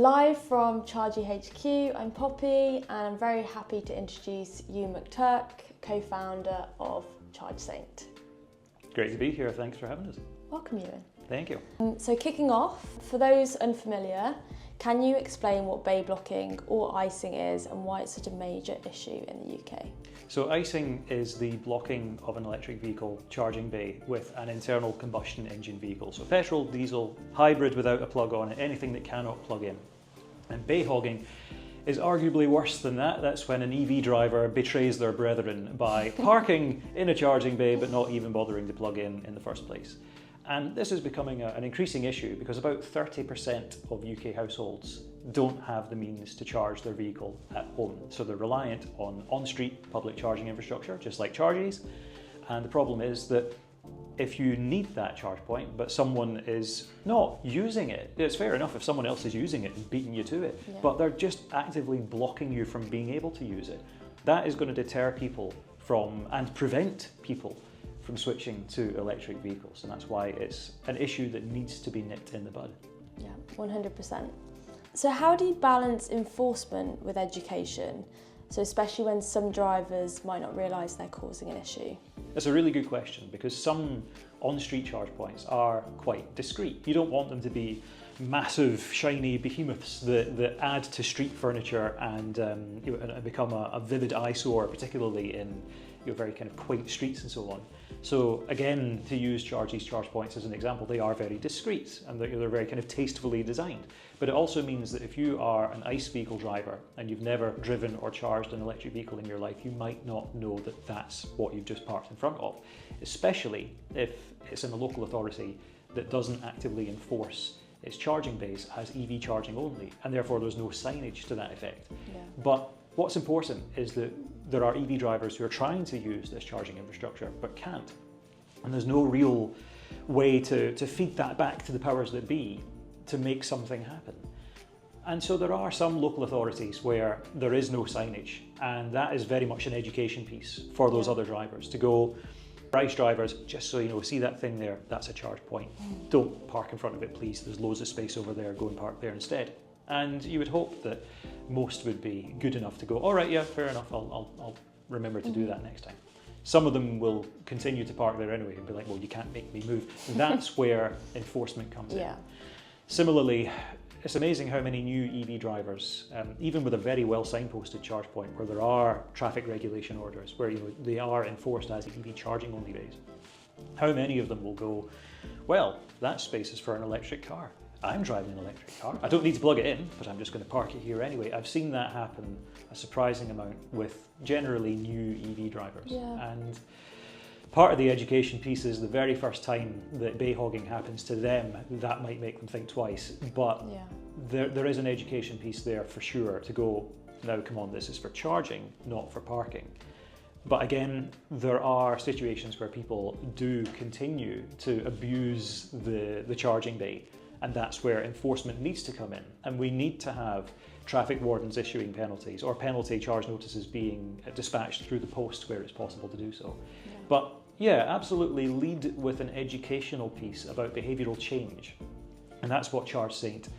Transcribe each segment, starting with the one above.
live from char.gy HQ. I'm Poppy and I'm very happy to introduce Euan McTurk, co-founder of ChargeSaint. Great to be here, thanks for having us. Welcome, Euan. Thank you. So kicking off, for those unfamiliar, can you explain what bay blocking or icing is and why it's such a major issue in the UK? So icing is the blocking of an electric vehicle charging bay with an internal combustion engine vehicle. So petrol, diesel, hybrid without a plug on it, anything that cannot plug in. And bay hogging is arguably worse than that. That's when an EV driver betrays their brethren by parking in a charging bay but not even bothering to plug in the first place. And this is becoming an increasing issue because about 30% of UK households don't have the means to charge their vehicle at home. So they're reliant on on-street public charging infrastructure, just like char.gy's. And the problem is that if you need that charge point, but someone is not using it, it's fair enough if someone else is using it and beating you to it, but they're just actively blocking you from being able to use it. That is going to deter people from, and prevent people from switching to electric vehicles, and that's why it's an issue that needs to be nipped in the bud. Yeah, 100%. So how do you balance enforcement with education? So especially when some drivers might not realise they're causing an issue? That's a really good question because some on-street charge points are quite discreet. You don't want them to be massive, shiny behemoths that add to street furniture and become a vivid eyesore, particularly in very kind of quaint streets and so on. So again, to use char.gy's charge points as an example, they are very discreet and they're very kind of tastefully designed. But it also means that if you are an ICE vehicle driver and you've never driven or charged an electric vehicle in your life, you might not know that that's what you've just parked in front of, especially if it's in a local authority that doesn't actively enforce its charging bays as EV charging only, and therefore there's no signage to that effect. Yeah. But what's important is that there are EV drivers who are trying to use this charging infrastructure but can't. And there's no real way to feed that back to the powers that be to make something happen. And so there are some local authorities where there is no signage, and that is very much an education piece for those other drivers to go, ICE drivers, just so you know, see that thing there, that's a charge point. Don't park in front of it, please. There's loads of space over there, go and park there instead. And you would hope that most would be good enough to go, all right, yeah, fair enough, I'll remember to do that next time. Some of them will continue to park there anyway and be like, well, you can't make me move. That's where enforcement comes in. Similarly, it's amazing how many new EV drivers, even with a very well signposted charge point where there are traffic regulation orders, where they are enforced as EV charging only bays, how many of them will go, well, that space is for an electric car. I'm driving an electric car. I don't need to plug it in, but I'm just going to park it here anyway. I've seen that happen a surprising amount with generally new EV drivers. And part of the education piece is the very first time that bay hogging happens to them, that might make them think twice. But there is an education piece there for sure to go, now come on, this is for charging, not for parking. But again, there are situations where people do continue to abuse the charging bay. And that's where enforcement needs to come in. And we need to have traffic wardens issuing penalties or penalty charge notices being dispatched through the post where it's possible to do so. But yeah, absolutely lead with an educational piece about behavioural change. And that's what ChargeSaint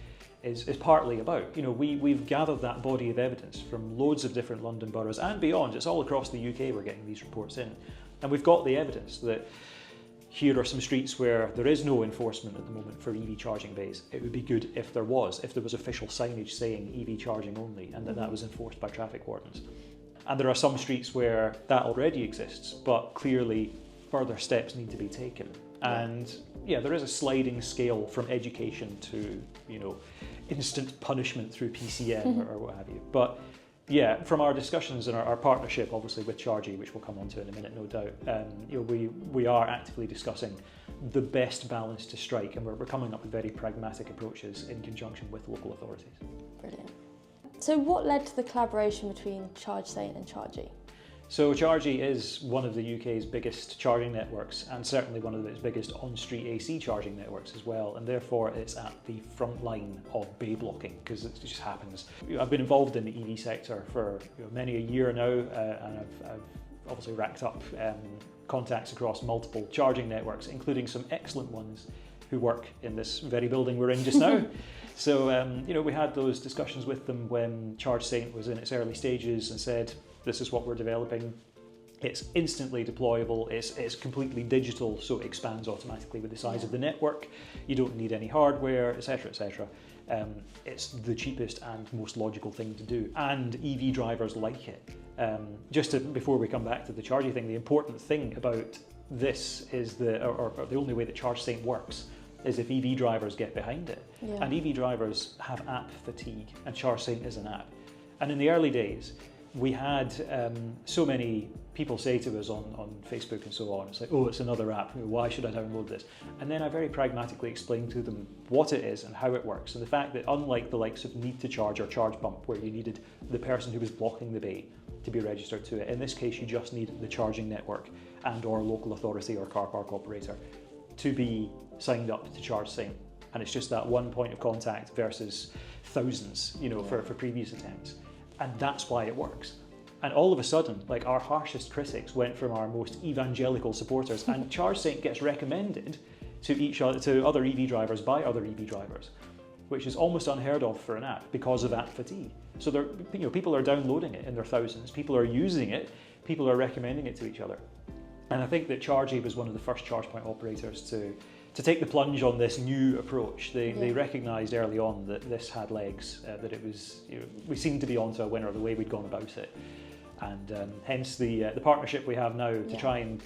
is partly about. We've gathered that body of evidence from loads of different London boroughs and beyond. It's all across the UK we're getting these reports in. And we've got the evidence that here are some streets where there is no enforcement at the moment for EV charging bays. It would be good if there was official signage saying EV charging only and that was enforced by traffic wardens. And there are some streets where that already exists, but clearly further steps need to be taken. And yeah, there is a sliding scale from education to, instant punishment through PCM or what have you. But yeah, from our discussions and our partnership, obviously with char.gy, which we'll come on to in a minute, no doubt, we are actively discussing the best balance to strike, and we're coming up with very pragmatic approaches in conjunction with local authorities. Brilliant. So what led to the collaboration between ChargeSaint and char.gy? So char.gy is one of the UK's biggest charging networks and certainly one of its biggest on-street AC charging networks as well, and therefore it's at the front line of bay blocking because it just happens. I've been involved in the EV sector for many a year now and I've obviously racked up contacts across multiple charging networks, including some excellent ones who work in this very building we're in just now. So, we had those discussions with them when ChargeSaint was in its early stages and said, this is what we're developing. It's instantly deployable, it's completely digital, so it expands automatically with the size of the network. You don't need any hardware, etc., etc. It's the cheapest and most logical thing to do, and EV drivers like it. Before we come back to the charging thing, the important thing about this is the only way that ChargeSaint works is if EV drivers get behind it. And EV drivers have app fatigue, and ChargeSaint is an app. And in the early days, we had so many people say to us on Facebook and so on, it's like, oh, it's another app, why should I download this? And then I very pragmatically explained to them what it is and how it works, and the fact that unlike the likes of Need to Charge or Charge Bump, where you needed the person who was blocking the bay to be registered to it, in this case you just need the charging network and or local authority or car park operator to be signed up to ChargeSaint. And it's just that one point of contact versus thousands, for previous attempts. And that's why it works. And all of a sudden, like, our harshest critics went from our most evangelical supporters, and ChargeSaint gets recommended to other EV drivers by other EV drivers, which is almost unheard of for an app because of app fatigue. So people are downloading it in their thousands, people are using it, people are recommending it to each other. And I think that char.gy was one of the first charge point operators to take the plunge on this new approach. They recognised early on that this had legs, that it was, we seemed to be onto a winner the way we'd gone about it. And hence the partnership we have now to try and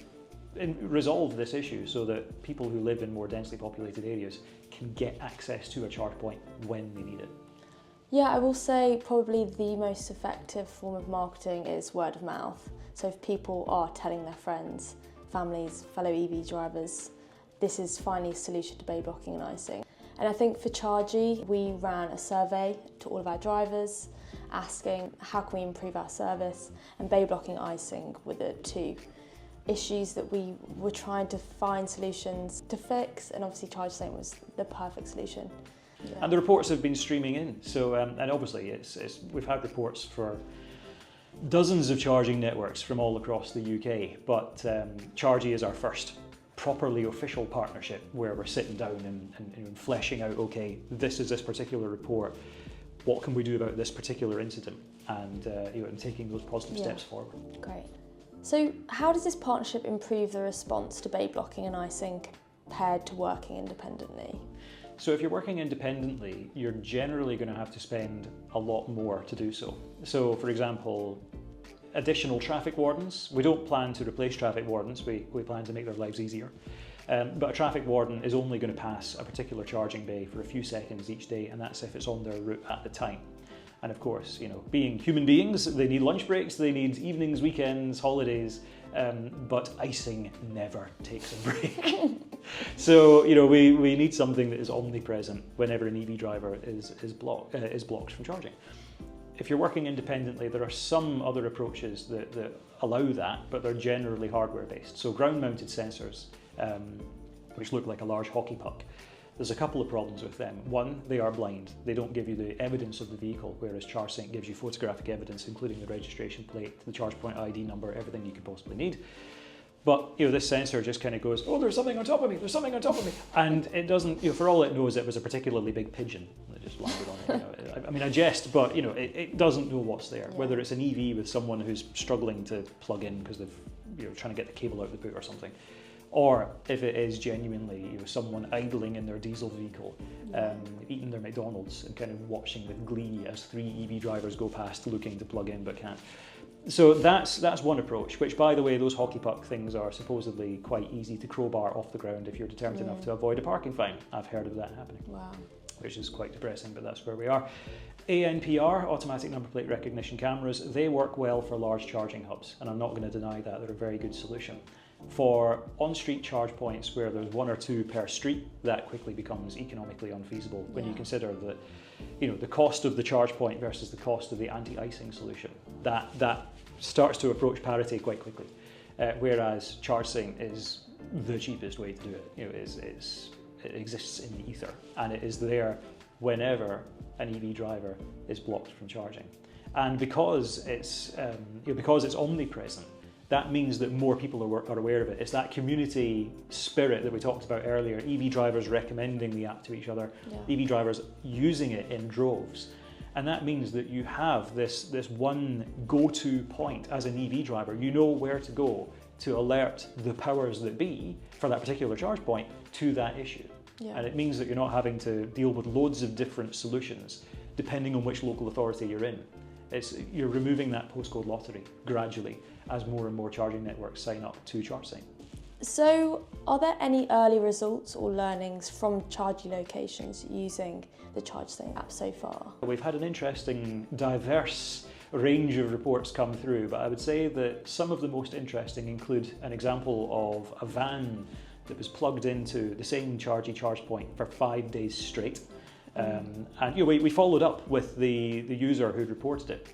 resolve this issue so that people who live in more densely populated areas can get access to a charge point when they need it. Yeah, I will say probably the most effective form of marketing is word of mouth. So if people are telling their friends, families, fellow EV drivers, this is finally a solution to bay blocking and icing. And I think for char.gy, we ran a survey to all of our drivers asking how can we improve our service, and bay blocking and icing were the two issues that we were trying to find solutions to fix, and obviously ChargeSaint was the perfect solution. Yeah. And the reports have been streaming in, so and obviously we've had reports for dozens of charging networks from all across the UK, but char.gy is our first properly official partnership where we're sitting down and fleshing out, okay, this is this particular report, what can we do about this particular incident, and and taking those positive steps forward. Great. So how does this partnership improve the response to bay blocking and icing compared to working independently? So if you're working independently, you're generally going to have to spend a lot more to do so. So for example, additional traffic wardens. We don't plan to replace traffic wardens, we plan to make their lives easier. But a traffic warden is only going to pass a particular charging bay for a few seconds each day, and that's if it's on their route at the time. And of course, being human beings, they need lunch breaks, they need evenings, weekends, holidays, but icing never takes a break. So, we need something that is omnipresent whenever an EV driver is blocked from charging. If you're working independently, there are some other approaches that allow that, but they're generally hardware-based. So ground-mounted sensors, which look like a large hockey puck, there's a couple of problems with them. One, they are blind. They don't give you the evidence of the vehicle, whereas ChargeSaint gives you photographic evidence, including the registration plate, the charge point ID number, everything you could possibly need. But this sensor just kind of goes, oh, there's something on top of me, there's something on top of me. And it doesn't, for all it knows, it was a particularly big pigeon that just landed on it. I mean, I jest, but it doesn't know what's there. Yeah. Whether it's an EV with someone who's struggling to plug in because they've, trying to get the cable out of the boot or something, or if it is genuinely someone idling in their diesel vehicle, eating their McDonald's and kind of watching with glee as 3 EV drivers go past looking to plug in but can't. So that's one approach, which, by the way, those hockey puck things are supposedly quite easy to crowbar off the ground if you're determined enough to avoid a parking fine. I've heard of that happening. Wow. Which is quite depressing, but that's where we are. ANPR, automatic number plate recognition cameras, they work well for large charging hubs, and I'm not going to deny that. They're a very good solution. For on-street charge points where there's 1 or 2 per street, that quickly becomes economically unfeasible when you consider that the cost of the charge point versus the cost of the anti-icing solution. That starts to approach parity quite quickly, whereas ChargeSaint is the cheapest way to do it. It exists in the ether, and it is there whenever an EV driver is blocked from charging. And because it's omnipresent, that means that more people are aware of it. It's that community spirit that we talked about earlier. EV drivers recommending the app to each other, EV drivers using it in droves. And that means that you have this one go-to point as an EV driver. You know where to go to alert the powers that be for that particular charge point to that issue. And it means that you're not having to deal with loads of different solutions depending on which local authority you're in. You're removing that postcode lottery gradually as more and more charging networks sign up to ChargeSign. So are there any early results or learnings from char.gy locations using the ChargeSign app so far? We've had an interesting, diverse range of reports come through, but I would say that some of the most interesting include an example of a van that was plugged into the same char.gy charge point for 5 days straight. And we followed up with the user who'd reported it,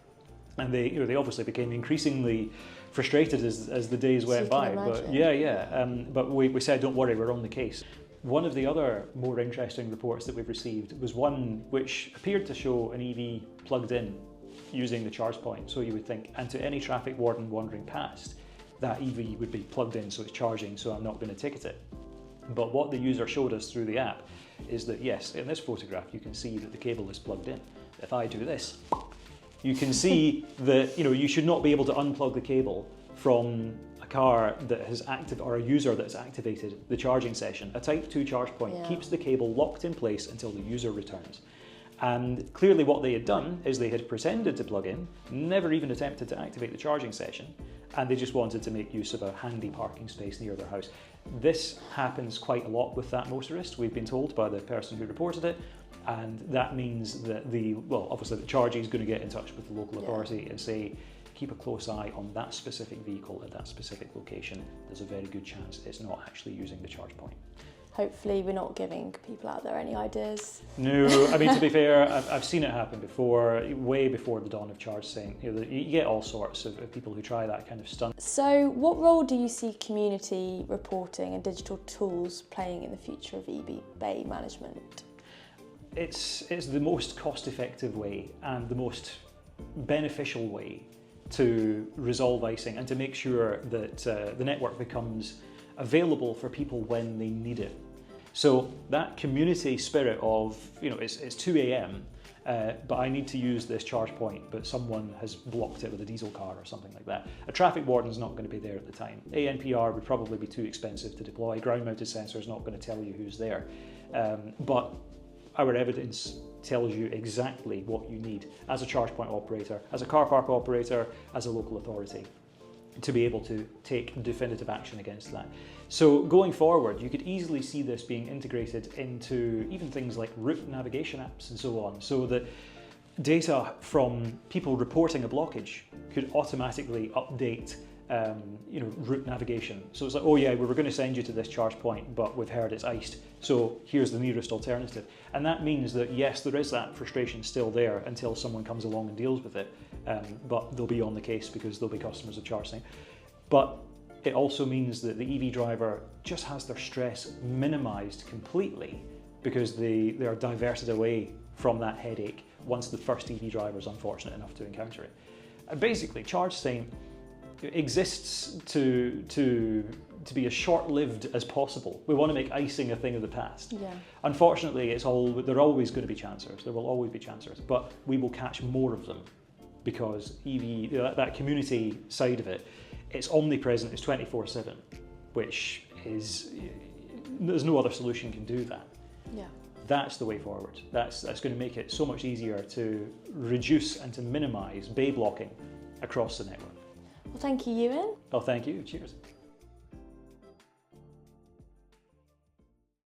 and they obviously became increasingly frustrated as the days went by. But we said, don't worry, we're on the case. One of the other more interesting reports that we've received was one which appeared to show an EV plugged in using the charge point. So you would think, and to any traffic warden wandering past, that EV would be plugged in, so it's charging, so I'm not going to ticket it. But what the user showed us through the app is that yes, in this photograph you can see that the cable is plugged in. If I do this, you can see that you should not be able to unplug the cable from a car that has or a user that's activated the charging session. A Type 2 charge point keeps the cable locked in place until the user returns. And clearly what they had done is they had pretended to plug in, never even attempted to activate the charging session, and they just wanted to make use of a handy parking space near their house. This happens quite a lot with that motorist, we've been told by the person who reported it, and that means that obviously the char.gy is going to get in touch with the local authority and say, keep a close eye on that specific vehicle at that specific location. There's a very good chance it's not actually using the charge point. Hopefully we're not giving people out there any ideas. No, I mean, to be fair, I've seen it happen before, way before the dawn of ChargeSign. You get all sorts of people who try that kind of stunt. So what role do you see community reporting and digital tools playing in the future of EV bay management? It's the most cost-effective way and the most beneficial way to resolve icing and to make sure that the network becomes available for people when they need it. So that community spirit of, it's 2 a.m, but I need to use this charge point, but someone has blocked it with a diesel car or something like that. A traffic warden's not going to be there at the time. ANPR would probably be too expensive to deploy. Ground-mounted sensor is not going to tell you who's there. But our evidence tells you exactly what you need as a charge point operator, as a car park operator, as a local authority, to be able to take definitive action against that. So going forward, you could easily see this being integrated into even things like route navigation apps and so on, so that data from people reporting a blockage could automatically update route navigation. So it's like, oh yeah, we were going to send you to this charge point, but we've heard it's iced, so here's the nearest alternative. And that means that yes, there is that frustration still there until someone comes along and deals with it, but they'll be on the case because they'll be customers of ChargeSign. But it also means that the EV driver just has their stress minimized completely because they are diverted away from that headache once the first EV driver is unfortunate enough to encounter it. And basically, ChargeSign exists to be as short-lived as possible. We want to make icing a thing of the past. Yeah. Unfortunately, there are always going to be chancers. There will always be chancers, but we will catch more of them because EV, that community side of it, it's omnipresent. It's 24/7, which is there's no other solution can do that. Yeah. That's the way forward. That's going to make it so much easier to reduce and to minimise bay blocking across the network. Well, thank you, Euan. Oh, thank you. Cheers.